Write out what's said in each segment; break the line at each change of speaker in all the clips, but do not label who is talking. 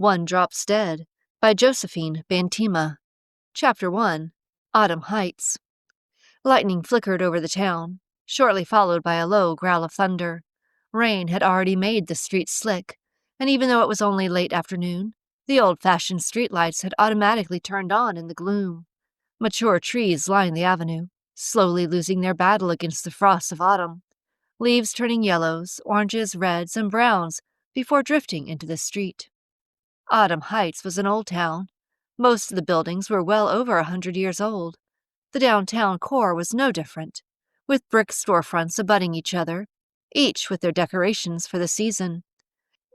One Drops Dead by Josephine Bantima. Chapter 1. Autumn Heights. Lightning flickered over the town, shortly followed by a low growl of thunder. Rain had already made the streets slick, and even though it was only late afternoon, the old-fashioned streetlights had automatically turned on in the gloom. Mature trees lined the avenue, slowly losing their battle against the frosts of autumn, leaves turning yellows, oranges, reds, and browns before drifting into the street. Autumn Heights was an old town. Most of the buildings were well over 100 years old. The downtown core was no different, with brick storefronts abutting each other, each with their decorations for the season.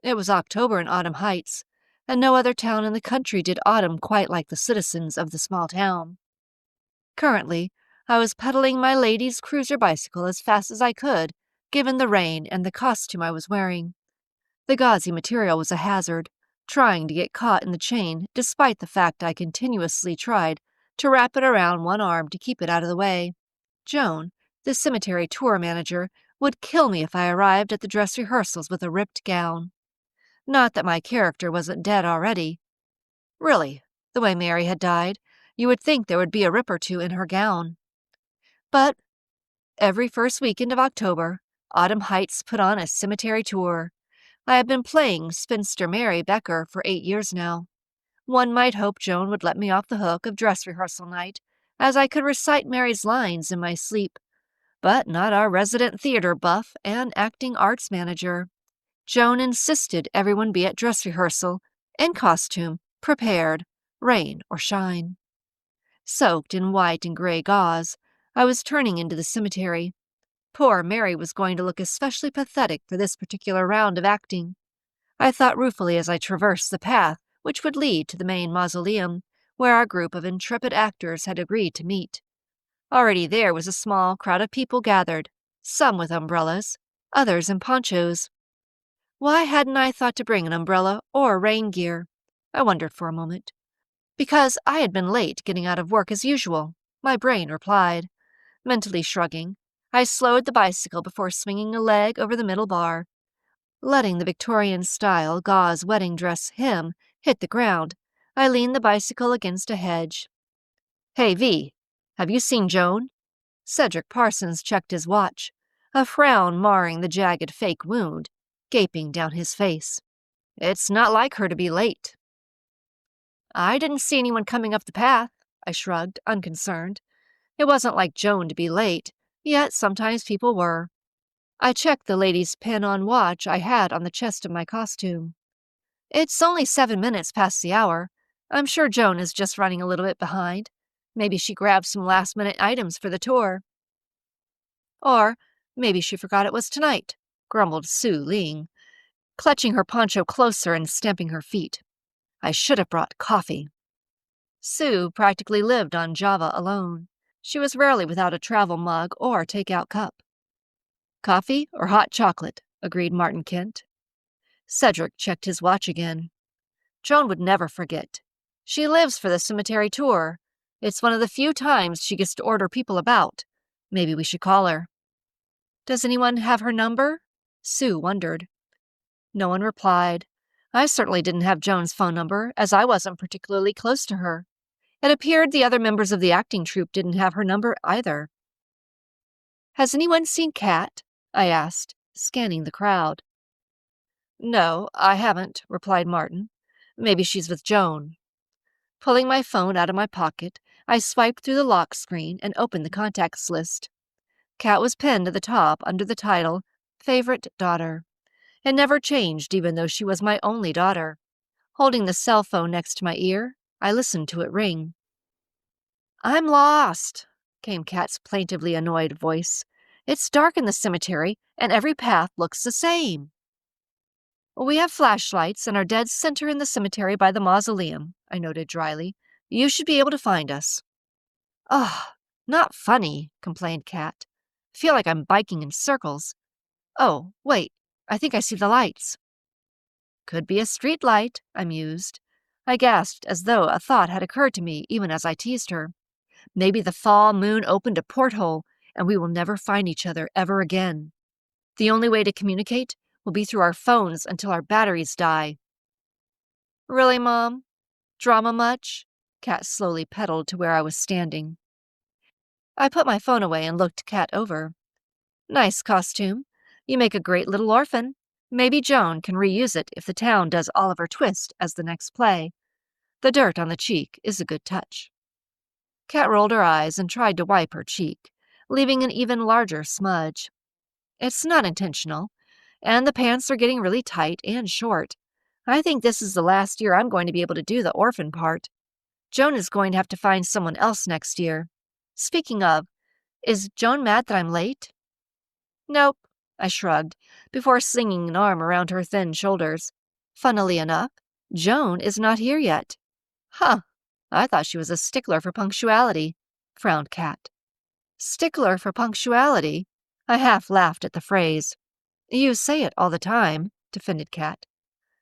It was October in Autumn Heights, and no other town in the country did autumn quite like the citizens of the small town. Currently, I was pedaling my lady's cruiser bicycle as fast as I could, given the rain and the costume I was wearing. The gauzy material was a hazard, trying to get caught in the chain despite the fact I continuously tried to wrap it around one arm to keep it out of the way. Joan, the cemetery tour manager, would kill me if I arrived at the dress rehearsals with a ripped gown. Not that my character wasn't dead already. Really, the way Mary had died, you would think there would be a rip or two in her gown. But every first weekend of October, Autumn Heights put on a cemetery tour. I have been playing Spinster Mary Becker for 8 years now. One might hope Joan would let me off the hook of dress rehearsal night, as I could recite Mary's lines in my sleep. But not our resident theater buff and acting arts manager. Joan insisted everyone be at dress rehearsal, in costume, prepared, rain or shine. Soaked in white and gray gauze, I was turning into the cemetery. Poor Mary was going to look especially pathetic for this particular round of acting. I thought ruefully as I traversed the path which would lead to the main mausoleum, where our group of intrepid actors had agreed to meet. Already there was a small crowd of people gathered, some with umbrellas, others in ponchos. Why hadn't I thought to bring an umbrella or rain gear? I wondered for a moment. Because I had been late getting out of work as usual, my brain replied. Mentally shrugging, I slowed the bicycle before swinging a leg over the middle bar. Letting the Victorian-style gauze wedding dress hem hit the ground, I leaned the bicycle against a hedge. "Hey, V, have you seen Joan?" Cedric Parsons checked his watch, a frown marring the jagged fake wound, gaping down his face. "It's not like her to be late." "I didn't see anyone coming up the path," I shrugged, unconcerned. It wasn't like Joan to be late, yet sometimes people were. I checked the lady's pin-on watch I had on the chest of my costume. "It's only 7 minutes past the hour. I'm sure Joan is just running a little bit behind. Maybe she grabbed some last-minute items for the tour." "Or maybe she forgot it was tonight," grumbled Sue Ling, clutching her poncho closer and stamping her feet. "I should have brought coffee." Sue practically lived on Java alone. She was rarely without a travel mug or take-out cup. "Coffee or hot chocolate," agreed Martin Kent. Cedric checked his watch again. "Joan would never forget. She lives for the cemetery tour. It's one of the few times she gets to order people about. Maybe we should call her." "Does anyone have her number?" Sue wondered. No one replied. I certainly didn't have Joan's phone number, as I wasn't particularly close to her. It appeared the other members of the acting troupe didn't have her number either. "Has anyone seen Kat?" I asked, scanning the crowd. "No, I haven't," replied Martin. "Maybe she's with Joan." Pulling my phone out of my pocket, I swiped through the lock screen and opened the contacts list. Kat was pinned to the top under the title, Favorite Daughter. It never changed even though she was my only daughter. Holding the cell phone next to my ear, I listened to it ring. "I'm lost," came Kat's plaintively annoyed voice. "It's dark in the cemetery, and every path looks the same." "We have flashlights and are dead center in the cemetery by the mausoleum," I noted dryly. "You should be able to find us." "Ugh, not funny," complained Kat. "Feel like I'm biking in circles. Oh, wait, I think I see the lights." "Could be a street light," I mused. I gasped as though a thought had occurred to me even as I teased her. Maybe the fall moon opened a porthole, and we will never find each other ever again. The only way to communicate will be through our phones until our batteries die. Really, Mom? Drama much? Kat slowly pedaled to where I was standing. I put my phone away and looked Kat over. Nice costume. You make a great little orphan. Maybe Joan can reuse it if the town does Oliver Twist as the next play. The dirt on the cheek is a good touch. Kat rolled her eyes and tried to wipe her cheek, leaving an even larger smudge. It's not intentional, and the pants are getting really tight and short. I think this is the last year I'm going to be able to do the orphan part. Joan is going to have to find someone else next year. Speaking of, is Joan mad that I'm late? Nope, I shrugged, before slinging an arm around her thin shoulders. Funnily enough, Joan is not here yet. Huh, I thought she was a stickler for punctuality, frowned Kat. Stickler for punctuality? I half laughed at the phrase. You say it all the time, defended Kat.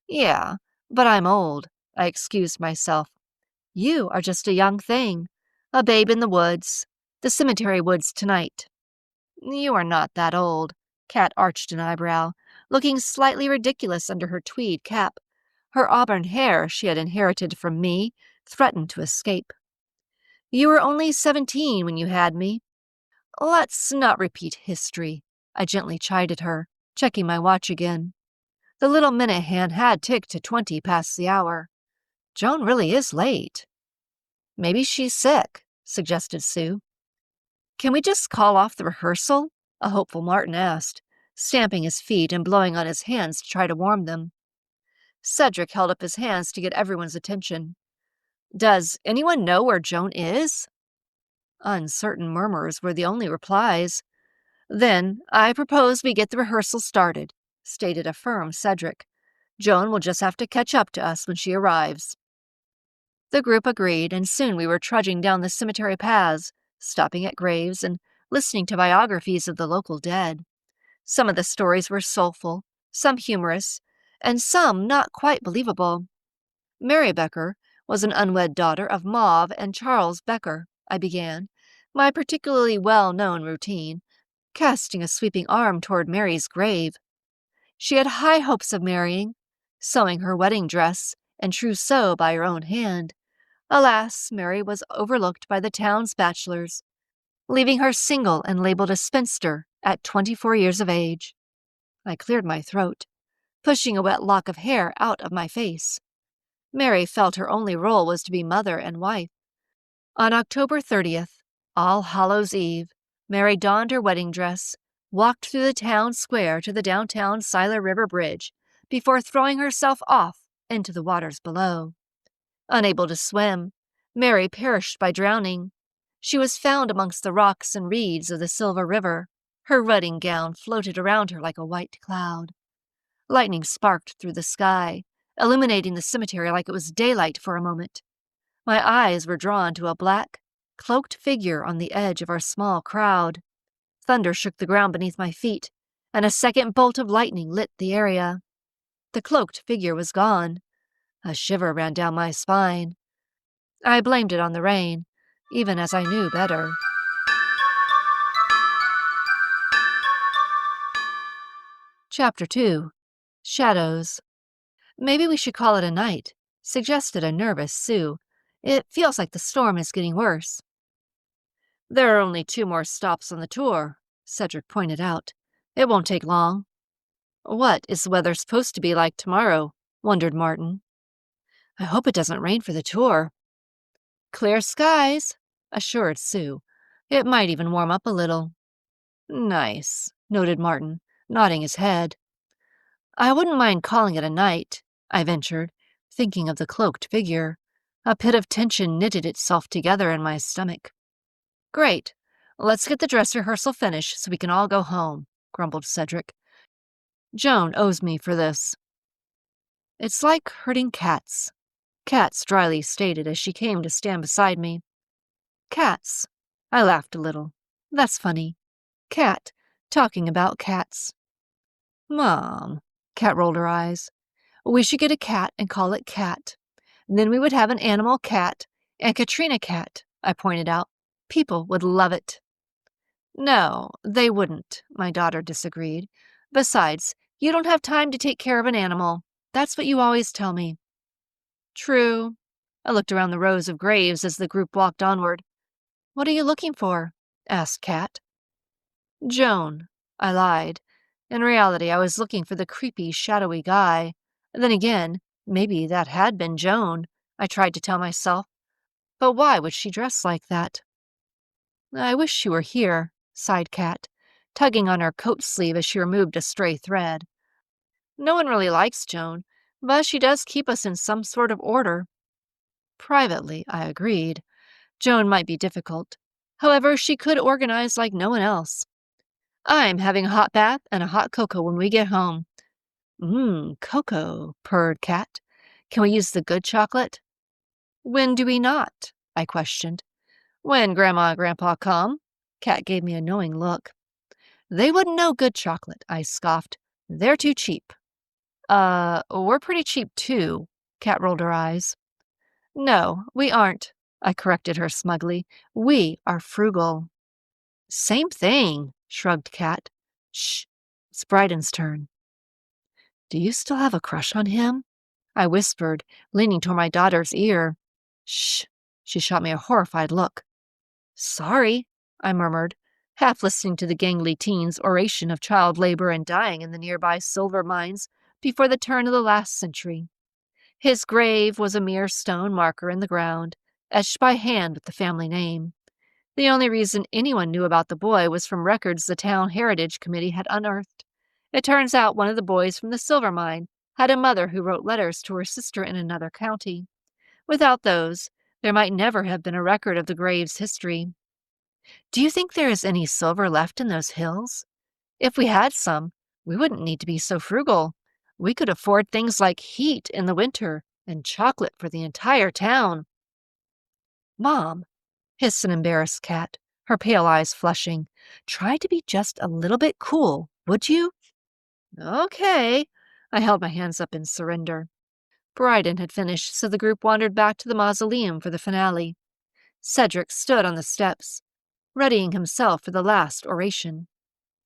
Yeah, but I'm old, I excused myself. You are just a young thing, a babe in the woods, the cemetery woods tonight. You are not that old, Kat arched an eyebrow, looking slightly ridiculous under her tweed cap. Her auburn hair she had inherited from me threatened to escape. You were only 17 when you had me. Let's not repeat history, I gently chided her, checking my watch again. The little minute hand had ticked to 20 past the hour. Joan really is late. Maybe she's sick, suggested Sue. Can we just call off the rehearsal? A hopeful Martin asked, stamping his feet and blowing on his hands to try to warm them. Cedric held up his hands to get everyone's attention. Does anyone know where Joan is? Uncertain murmurs were the only replies. Then I propose we get the rehearsal started, stated a firm Cedric. Joan will just have to catch up to us when she arrives. The group agreed, and soon we were trudging down the cemetery paths, stopping at graves and listening to biographies of the local dead. Some of the stories were soulful, some humorous, and some not quite believable. Mary Becker was an unwed daughter of Mauve and Charles Becker, I began, my particularly well-known routine, casting a sweeping arm toward Mary's grave. She had high hopes of marrying, sewing her wedding dress and trousseau by her own hand. Alas, Mary was overlooked by the town's bachelors, leaving her single and labeled a spinster at 24 years of age. I cleared my throat, pushing a wet lock of hair out of my face. Mary felt her only role was to be mother and wife. On October 30th, All Hallows' Eve, Mary donned her wedding dress, walked through the town square to the downtown Siler River Bridge, before throwing herself off into the waters below. Unable to swim, Mary perished by drowning. She was found amongst the rocks and reeds of the Silver River. Her wedding gown floated around her like a white cloud. Lightning sparked through the sky, illuminating the cemetery like it was daylight for a moment. My eyes were drawn to a black, cloaked figure on the edge of our small crowd. Thunder shook the ground beneath my feet, and a second bolt of lightning lit the area. The cloaked figure was gone. A shiver ran down my spine. I blamed it on the rain, even as I knew better. Chapter 2. Shadows. Maybe we should call it a night, suggested a nervous Sue. It feels like the storm is getting worse. There are only 2 more stops on the tour, Cedric pointed out. It won't take long. What is the weather supposed to be like tomorrow? Wondered Martin. I hope it doesn't rain for the tour. Clear skies, assured Sue. It might even warm up a little. Nice, noted Martin, nodding his head. I wouldn't mind calling it a night, I ventured, thinking of the cloaked figure. A pit of tension knitted itself together in my stomach. Great. Let's get the dress rehearsal finished so we can all go home, grumbled Cedric. Joan owes me for this. It's like herding cats, Cats dryly stated as she came to stand beside me. Cats. I laughed a little. That's funny. Cat, talking about cats. Mom, Cat rolled her eyes. We should get a cat and call it Cat. Then we would have an animal cat and Katrina Cat, I pointed out. People would love it. No, they wouldn't, my daughter disagreed. Besides, you don't have time to take care of an animal. That's what you always tell me. True. I looked around the rows of graves as the group walked onward. What are you looking for? Asked Kat. Joan. I lied. In reality, I was looking for the creepy, shadowy guy. Then again, maybe that had been Joan, I tried to tell myself. But why would she dress like that? I wish she were here, sighed Kat, tugging on her coat sleeve as she removed a stray thread. No one really likes Joan, but she does keep us in some sort of order. Privately, I agreed. Joan might be difficult. However, she could organize like no one else. I'm having a hot bath and a hot cocoa when we get home. Cocoa, purred Kat. Can we use the good chocolate? When do we not? I questioned. When Grandma and Grandpa come. Kat gave me a knowing look. They wouldn't know good chocolate, I scoffed. They're too cheap. We're pretty cheap too, Kat rolled her eyes. No, we aren't, I corrected her smugly. We are frugal. Same thing, shrugged Kat. Shh, it's Bryden's turn. Do you still have a crush on him? I whispered, leaning toward my daughter's ear. Shh, she shot me a horrified look. Sorry, I murmured, half listening to the gangly teen's oration of child labor and dying in the nearby silver mines before the turn of the last century. His grave was a mere stone marker in the ground, etched by hand with the family name. The only reason anyone knew about the boy was from records the town heritage committee had unearthed. It turns out one of the boys from the silver mine had a mother who wrote letters to her sister in another county. Without those, there might never have been a record of the grave's history. Do you think there is any silver left in those hills? If we had some, we wouldn't need to be so frugal. We could afford things like heat in the winter and chocolate for the entire town. Mom, hissed an embarrassed Kat, her pale eyes flushing, try to be just a little bit cool, would you? Okay. I held my hands up in surrender. Bryden had finished, so the group wandered back to the mausoleum for the finale. Cedric stood on the steps, readying himself for the last oration.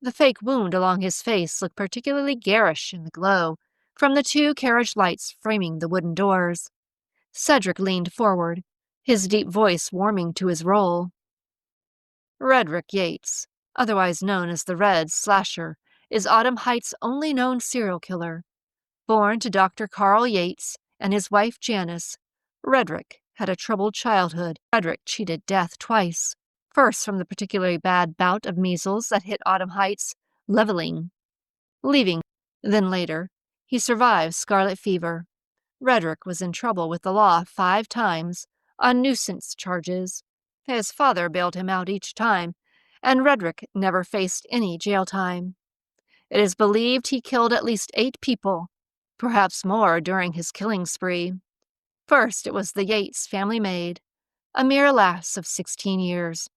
The fake wound along his face looked particularly garish in the glow from the 2 carriage lights framing the wooden doors. Cedric leaned forward, his deep voice warming to his role. Redrick Yates, otherwise known as the Red Slasher, is Autumn Heights' only known serial killer. Born to Dr. Carl Yates and his wife Janice, Redrick had a troubled childhood. Redrick cheated death twice, first from the particularly bad bout of measles that hit Autumn Heights, leaving. Then later, he survived scarlet fever. Redrick was in trouble with the law 5 times on nuisance charges. His father bailed him out each time, and Redrick never faced any jail time. It is believed he killed at least 8 people, perhaps more during his killing spree. First, it was the Yates family maid, a mere lass of 16 years.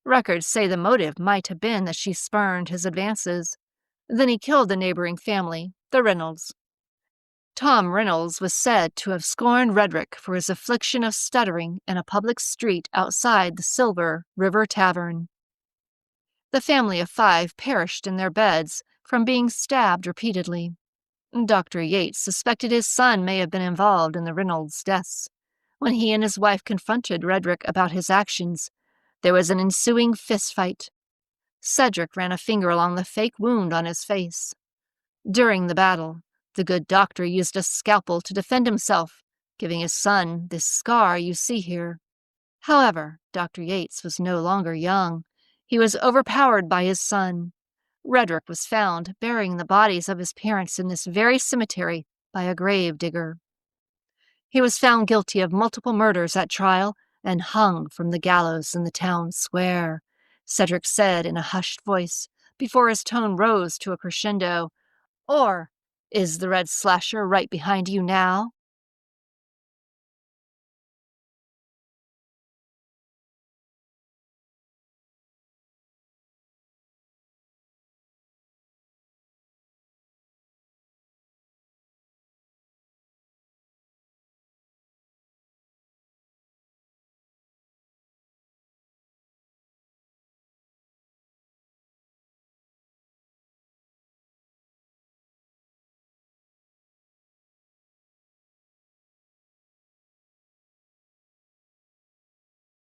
Records say the motive might have been that she spurned his advances. Then he killed the neighboring family, the Reynolds. Tom Reynolds was said to have scorned Redrick for his affliction of stuttering in a public street outside the Silver River Tavern. The family of 5 perished in their beds from being stabbed repeatedly. Dr. Yates suspected his son may have been involved in the Reynolds' deaths. When he and his wife confronted Redrick about his actions, there was an ensuing fistfight. Cedric ran a finger along the fake wound on his face. During the battle, the good doctor used a scalpel to defend himself, giving his son this scar you see here. However, Dr. Yates was no longer young. He was overpowered by his son. Redrick was found burying the bodies of his parents in this very cemetery by a grave digger. He was found guilty of multiple murders at trial and hung from the gallows in the town square, Cedric said in a hushed voice before his tone rose to a crescendo. Or is the Red Slasher right behind you now?